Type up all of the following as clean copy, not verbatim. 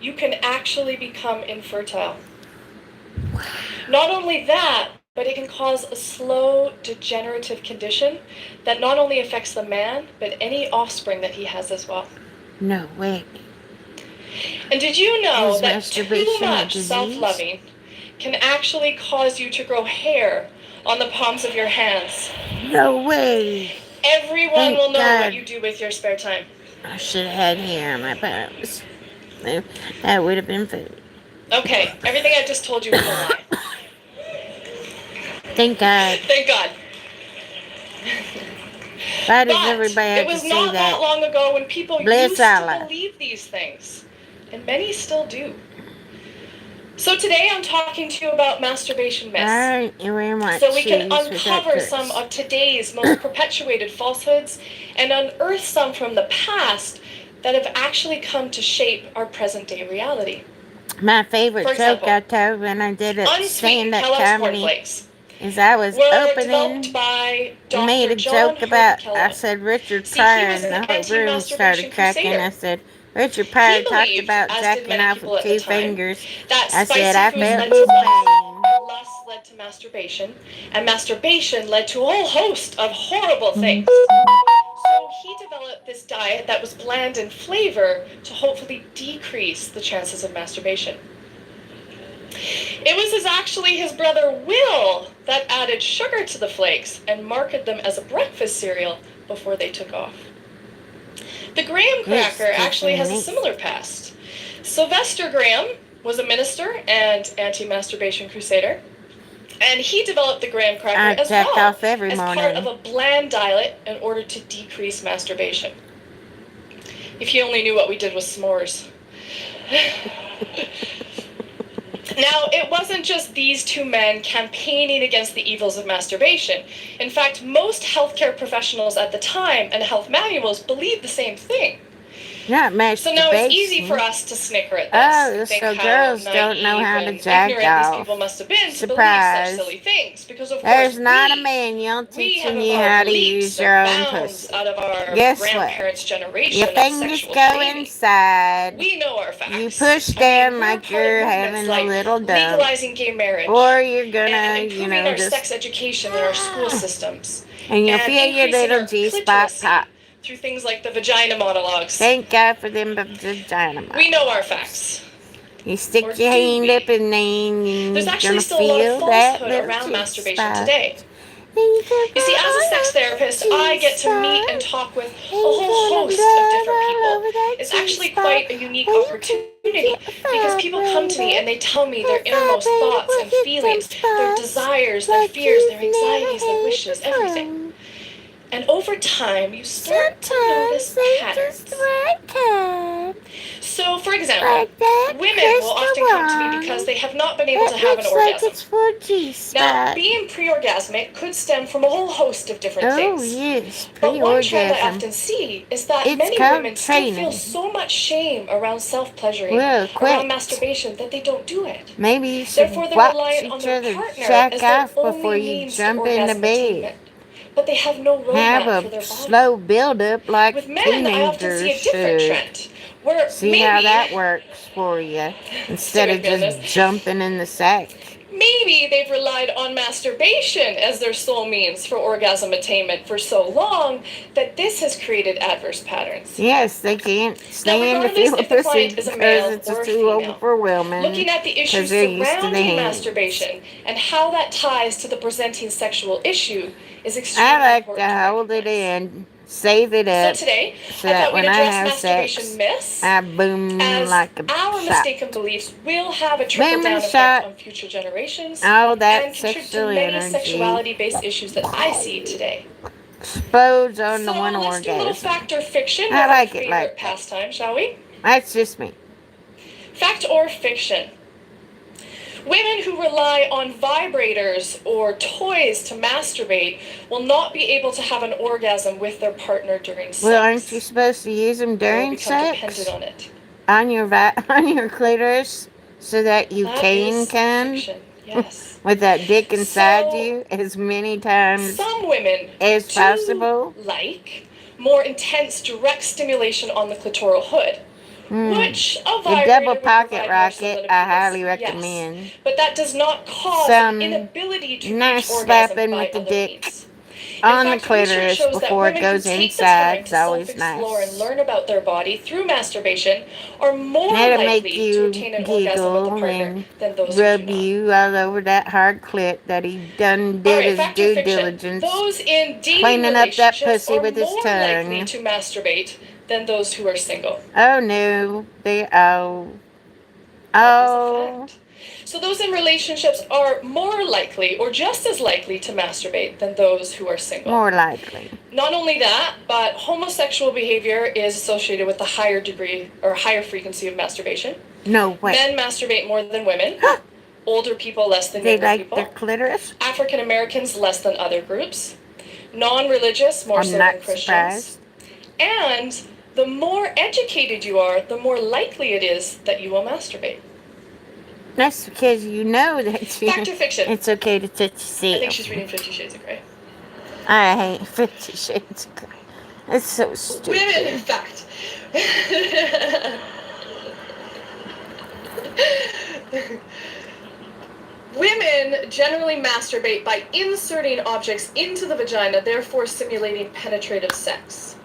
you can actually become infertile. Not only that, but it can cause a slow degenerative condition that not only affects the man, but any offspring that he has as well. No way. And did you know Is that too masturbation a much disease? self-loving can actually cause you to grow hair on the palms of your hands? No way. Everyone Thank will know what God. you do with your spare time. I should have had hair on my palms. That would have been food. Okay, everything I just told you was a lie. Thank God. Thank God. Why does But everybody it have to was say not that that? long ago when people Bless used to Allah. believe these things. And many still do. So today I'm talking to you about masturbation myths. Alright, you wear my So we can shoes with that uncover some dress. of today's most perpetuated falsehoods and unearth some from the past that have actually come to shape our present day reality. My favorite For joke example, I told when I did a unsweetened stand-up Kellogg's comedy cornflakes is I was were developed opening by and made Dr. a John joke Hervey about, I Kellogg. said Richard See, he Pryor, was and an the whole room started anti-masturbation cracking. I crusader. said, Richard He Pryor talked believed, about as did jacking many off people with at the 2 time, fingers. that I said, spicy I foods felt led to his lust, pain. and lust led to masturbation, and masturbation led to a whole host of horrible things. So he developed this diet that was bland in flavor to hopefully decrease the chances of masturbation. It was actually his brother Will that added sugar to the flakes and marketed them as a breakfast cereal before they took off. The graham It's cracker actually kicking has a me. similar past. Sylvester Graham was a minister and anti-masturbation crusader, and he developed the graham cracker I as jacked well off every as part of morning. a bland diet in order to decrease masturbation. If you only knew what we did with s'mores. Now, it wasn't just these two men campaigning against the evils of masturbation. In fact, most healthcare professionals at the time and health manuals believed the same thing. Not So now it's easy for masturbation. us to snicker at this Oh, and think so how girls don't know naive how to and jack ignorant these people off. must have been to believe such Surprise. silly things. Because, of course, There's not a manual we have teaching you evolved how to use leaps your and own bounds pussy. out of our Guess what? grandparents' Your generation of fingers sexual go shaming. inside. We know our You facts. push I mean, down we're like part of you're movements having a like little dump. legalizing gay marriage Or you're and gonna, improving our just. sex education in our school systems And you'll and feel your increasing little our G-spot clitoracy pop. through things like the vagina monologues. Thank God for them vagina We know our monologues. facts. You Or stick your do hand up we? in there and There's you're actually gonna still a lot of feel that falsehood little around masturbation G-spot. today. Then you can You see, put as a all sex over therapist, that I get to meet and G-spot. talk with a And whole you're gonna host of glide different all people. over that It's actually G-spot. quite a unique And you can opportunity get a because people come to me vibrator. and they tell me A their innermost vibrator thoughts will and hit them feelings, their spots desires, their like fears, you've their never anxieties, their had wishes, everything. before. And over time, you start to Sometimes notice they just patterns. work hard. So, for example, Like that women will crystal often come to me because wand. they have not been able It to have an looks like orgasm. it's for Now, G-spot. being pre-orgasmic could stem from a whole host of different Oh, things. yes, But one trend I pre-orgasm. often see is that It's many called women still feel training. so much shame around self-pleasuring, Well, around quit. masturbation, that they don't do it. Maybe you should Therefore, they're watch reliant on each their other partner jack as their off before only you means to jump into orgasm bed. attainment. But they have no Have roadmap for a their body. slow build-up like With men, I often see teenagers a different should. trend, where See how maybe, that works for you stay instead with of me on just this, jumping in the sack. maybe they've relied on masturbation as their sole means for orgasm attainment for so long that this has created adverse patterns. Yes, they can't Now, stand to regardless feel a if the pussy client is a because male it's or a too female, overwhelming looking at the because issues they're used to the surrounding hands. masturbation and how that ties to the presenting sexual issue is I extremely like to important to hold it recognize. in, save it So up, today, so I that thought we'd when I address have masturbation sex, myths, I boom as like a our shot. mistaken beliefs will have a Booming trickle-down effect shot, on future generations all that and contribute to sexual many energy sexuality-based issues that I see today. explodes on the one So let's do a little orgasm. fact or fiction I with our like it favorite like that. pastime, shall we? That's just me. Fact or fiction? Women who rely on vibrators or toys to masturbate will not be able to have an orgasm with their partner during Well, aren't you sex. supposed to use them They will during become dependent sex? on it. On your on your clitoris? So that you That can is come fiction, yes. with that dick inside So, you as many times some women as do possible? like more intense direct stimulation on the clitoral hood, which a The double vibrator would pocket provide more so rocket, than a I penis. highly Yes, recommend. but that does not cause an Some inability to nice reach orgasm slapping by with the other dick means. In on the fact, research clitoris shows that before it women who goes take the inside time is to always self-explore and nice. learn about their body through masturbation are more That'll make likely to you obtain an orgasm with a giggle partner and than those who do rub not. you all over that hard clit that he done did Alright, his fact or due fiction? diligence Those in dating cleaning up that relationships pussy are with his more likely tongue. to masturbate than those who are single. Oh no, That is a oh, fact. So those in relationships are more likely or just as likely to masturbate than those who are single. more likely. Not only that, but homosexual behavior is associated with the higher degree or higher frequency of masturbation. No way. Men masturbate more than women. Older people less than They younger like people. their clitoris? African Americans less than other groups. Non-religious more I'm so not than Christians. surprised. And the more educated you are, the more likely it is that you will masturbate. That's because you know that Fact or fiction? it's okay to touch I yourself. think she's reading 50 Shades of Grey. I hate 50 Shades of Grey. It's so stupid. Women, fact. Women generally masturbate by inserting objects into the vagina, therefore simulating penetrative sex.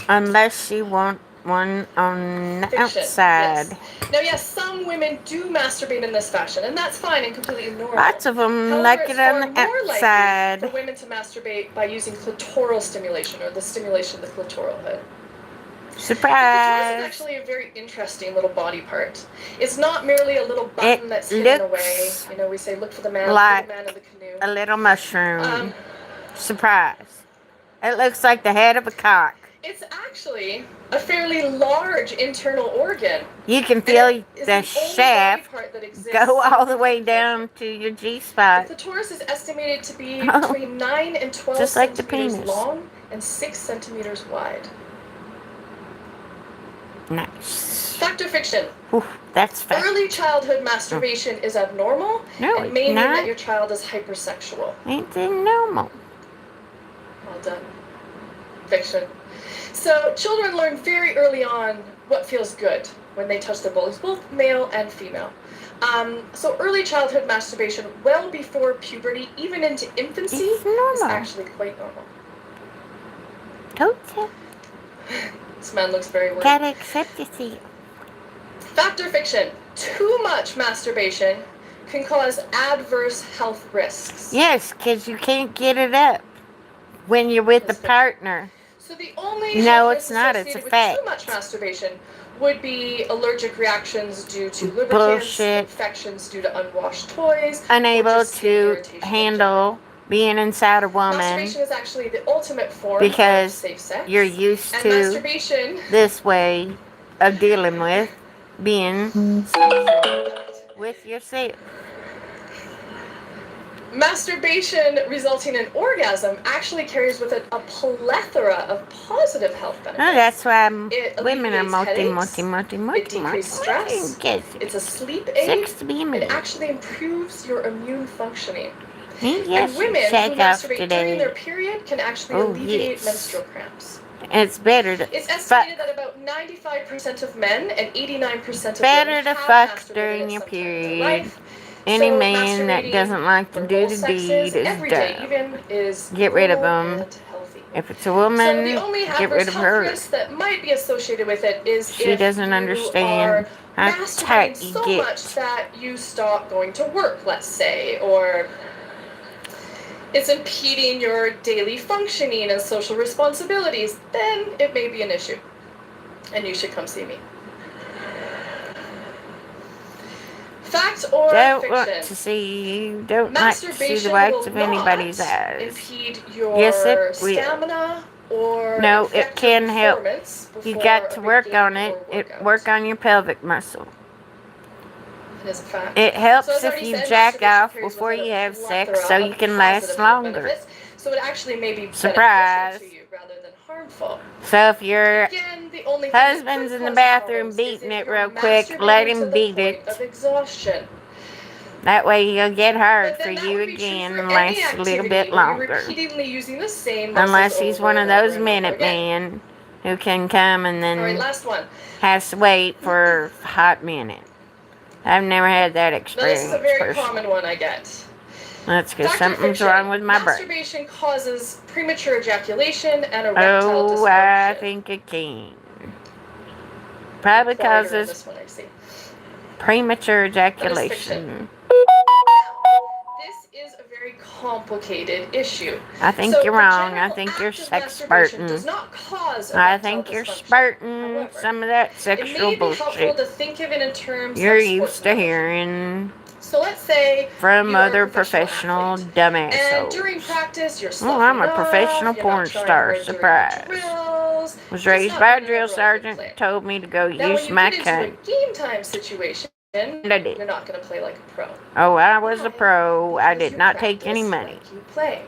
Unless you want one on the Fiction, outside. yes. Now, yes, some women do masturbate in this fashion, and that's fine and completely normal. Lots of them However, like it's it on far the more likely outside. for women to masturbate by using clitoral stimulation, or the stimulation of the clitoral hood. The clitoris is Surprise! actually a very interesting little body part. It's not merely a little button that's hidden away. You know, we say look for the man, like the man in the canoe. a little mushroom. Surprise! It looks like the head of a cock. It's actually a fairly large internal organ. You can feel the shaft go all the way down to your G-spot. The clitoris is estimated to be between 9 and 12 just like the centimeters penis. long and 6 centimeters wide. Nice. Fact or fiction? Ooh, that's fact. Early childhood masturbation is abnormal and may mean not. that your child is hypersexual. Ain't it normal? Well done. Fiction. So children learn very early on what feels good when they touch their bullies, both male and female. So early childhood masturbation, well before puberty, even into infancy, is actually quite normal. Told you. This man looks very worried. Gotta accept yourself. Fact or fiction? Too much masturbation can cause adverse health risks. Yes, because you can't get it up when you're with a partner. So the only no, it's not. It's a fact. Too much masturbation would be allergic reactions due to lubricants, infections due to unwashed toys, unable to handle being inside a woman. Masturbation is actually the ultimate form because of safe sex. You're used to this way of dealing with being with yourself. Masturbation resulting in orgasm actually carries with it a plethora of positive health benefits. Oh, that's why women are It decreases stress. It's a sleep aid. It actually improves your immune functioning. Yes, and women who masturbate during their period can actually alleviate menstrual cramps. It's better to It's estimated that about 95% of men and 89% of women have fuck during your period. Any man that doesn't like to do the deed is dumb. Get rid of them. If it's a woman, get rid of her. That might be associated with it is she doesn't understand how tight you so get. Much that you stop going to work, let's say, or it's impeding your daily functioning and social responsibilities, then it may be an issue. And you should come see me. Fact or don't fiction? Want to see you. Don't like to see the whites of anybody's eyes. Impede your yes, it will. Stamina or no, it can help. You got to work on it. Work on your pelvic muscle. It is a fact. It helps if you jack off before you have sex so you can last longer. So it actually may be surprise beneficial to you rather than harmful. So if your husband's in the bathroom beating it real quick, let him beat it. That way he'll get hard for you again and last a little bit longer. Unless he's one of those Minutemen who can come and All right, then last one. has to wait for a hot minute. I've never had that Now, this is a experience very personally. common one I get. That's because Dr. something's Fiction, wrong with my brain. masturbation causes premature ejaculation and erectile Oh, dysfunction. I think it can. Probably causes This one, I see. premature That is fiction. ejaculation. This is a very complicated issue. I think So you're the wrong. I general think act you're of sex masturbation spurting. does not cause I erectile think you're dysfunction. spurting However, some of that it sexual may be helpful bullshit to think of it in terms you're of sports used to analogy. hearing So let's say from you are a other professional dumb athlete, and assholes. during practice you're Oh, sloughing I'm a off, professional you're porn not trying star. hard during your Surprise. drills, Was just raised not by a doing drill a real good sergeant. play. Told me to go Now, use when you my get into a cunt. game time situation, And I did. you're not going to play like a pro. Oh, I was a Why? pro. I Because did you not take any practice money. like you play.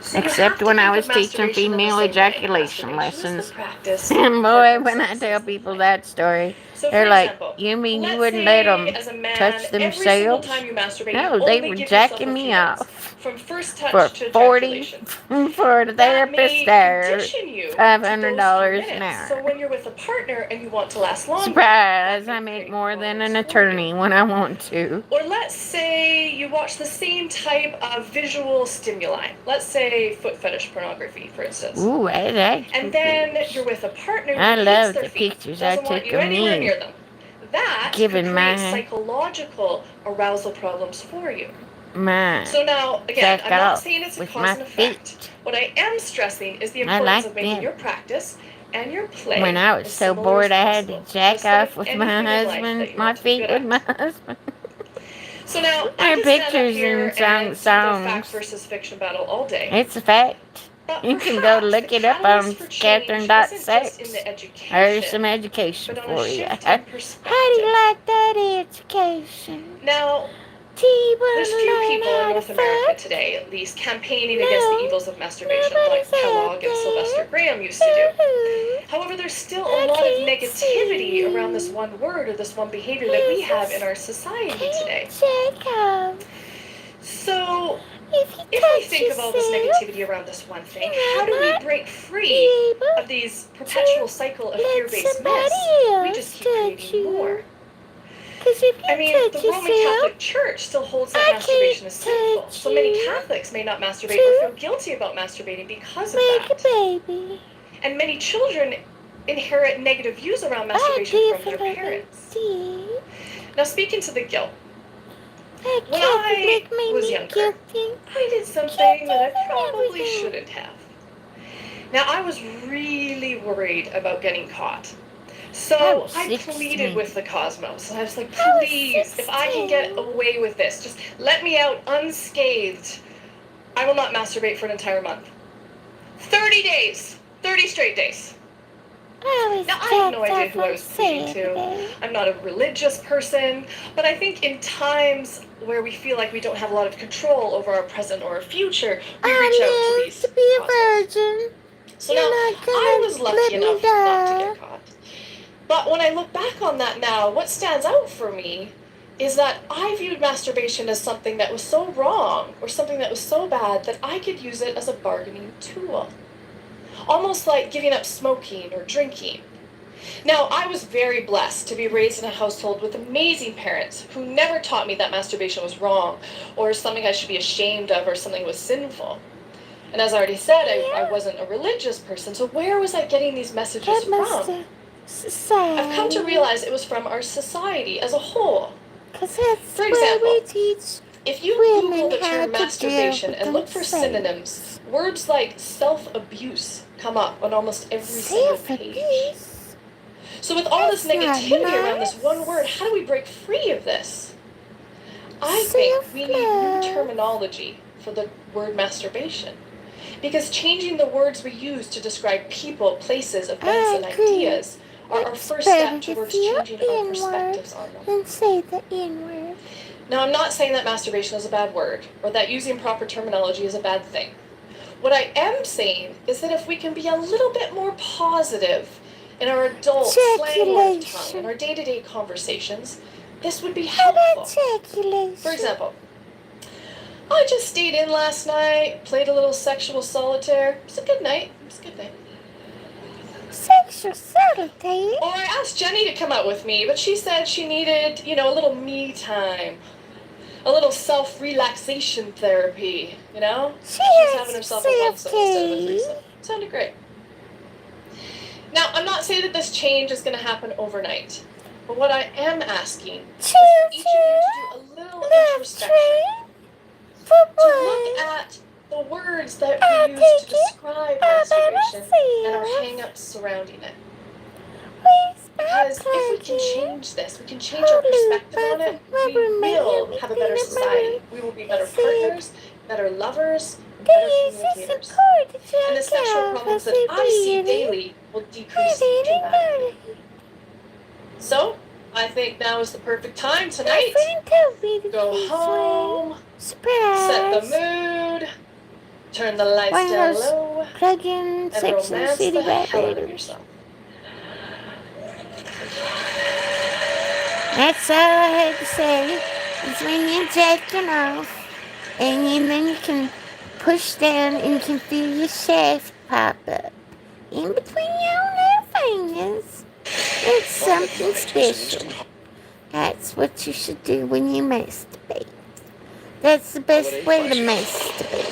So Except you when I have to was think of teaching masturbation in the female same way. ejaculation Masturbation is lessons. the practice, And boy, partner when I sex tell is the people play. that story, So, they're for like, example, you mean you let's wouldn't let say them as a man, touch every single themselves? time you masturbate, No, you they only were give yourself jacking a few me minutes, off from first for touch to 40 ejaculation. for the That therapist may there, condition you to $500 those few an minutes. So hour. when you're with a partner and you want to last longer, Surprise, that I may make create more than an problems for you. attorney when I want to. Or let's say you watch the same type of visual stimuli. Let's say foot fetish pornography, for instance. Ooh, I like And then you're with a partner who I hates love their the feet, pictures I doesn't want took you of anywhere me. near them. That could Given create my psychological arousal problems for you. my So now, again, I'm jack not off saying it's a with cause my and effect. feet. What I am stressing is the I importance like of making them. your practice and your play When I was as so similar as bored, I had to possible, jack just like off with my anything in life that husband, you my want to be feet good with at. my husband. So now, I Our could stand up pictures here and and do the fact songs. versus fiction battle all day. It's a fact. But You can go perhaps look the it up catalyst on for change isn't just in Catherine.Sex. the There's education, some education but on a for you. shift in How do perspective. you like that education? Now, there's few people in North America today, at least, campaigning against the evils of masturbation, like Kellogg and Sylvester Graham used to do. However, there's still a lot of negativity around this one word or this one behavior that we have in our society today. So, if we think of all this negativity around this one thing, how do we break free of these perpetual cycle of fear-based myths? We just keep creating more. I mean, the Roman Catholic Church still holds that masturbation is sinful, so many Catholics may not masturbate or feel guilty about masturbating because of that. And many children inherit negative views around masturbation from their parents. Now, speaking to the guilt, when I was younger, I did something that I probably shouldn't have. Now, I was really worried about getting caught. So I pleaded with the cosmos. I was like, please, if I can get away with this, just let me out unscathed. I will not masturbate for an entire month. 30 days. 30 straight days. Now, I have no idea who I was pleading to. I'm not a religious person, but I think in times where we feel like we don't have a lot of control over our present or our future, we reach out to these cosmos. So now, I was lucky enough not to get caught. But when I look back on that now, what stands out for me is that I viewed masturbation as something that was so wrong or something that was so bad that I could use it as a bargaining tool. Almost like giving up smoking or drinking. Now, I was very blessed to be raised in a household with amazing parents who never taught me that masturbation was wrong or something I should be ashamed of or something was sinful. And as I already said, I wasn't a religious person, so where was I getting these messages from? I've come to realize it was from our society as a whole. For example, if you Google the term masturbation and look for synonyms, words like self-abuse come up on almost every single page. So with all this negativity around this one word, how do we break free of this? I think we need new terminology for the word masturbation. Because changing the words we use to describe people, places, events, and ideas are our first step towards changing our perspectives on them. And say the N-word. Now, I'm not saying that masturbation is a bad word, or that using proper terminology is a bad thing. What I am saying is that if we can be a little bit more positive in our adult slang tongue, in our day-to-day conversations, this would be helpful. For example, I just stayed in last night, played a little sexual solitaire. It was a good night. sexual subtlety. Well, I asked Jenny to come out with me, but she said she needed, a little me time. A little self-relaxation therapy, She She's has having herself a one-some instead of a self-care. threesome. Sounded great. Now, I'm not saying that this change is going to happen overnight. But what I am asking is for each of you to do a little introspection. To look at the words that we use to describe masturbation and our hang-ups surrounding it. Because if we can change this, we can change our perspective on it, we will have a better society. We will be better partners, better lovers, better communicators. And the sexual problems that I see daily will decrease dramatically. So, I think now is the perfect time tonight. Go home, set the mood, turn the lights down low, plug-in and romance City the hell out of yourself. That's all I had to say. Is when you're jacking off, and then you can push down and you can feel your shaft pop up in between your little fingers. It's something special. That's what you should do when you masturbate. That's the best way to masturbate.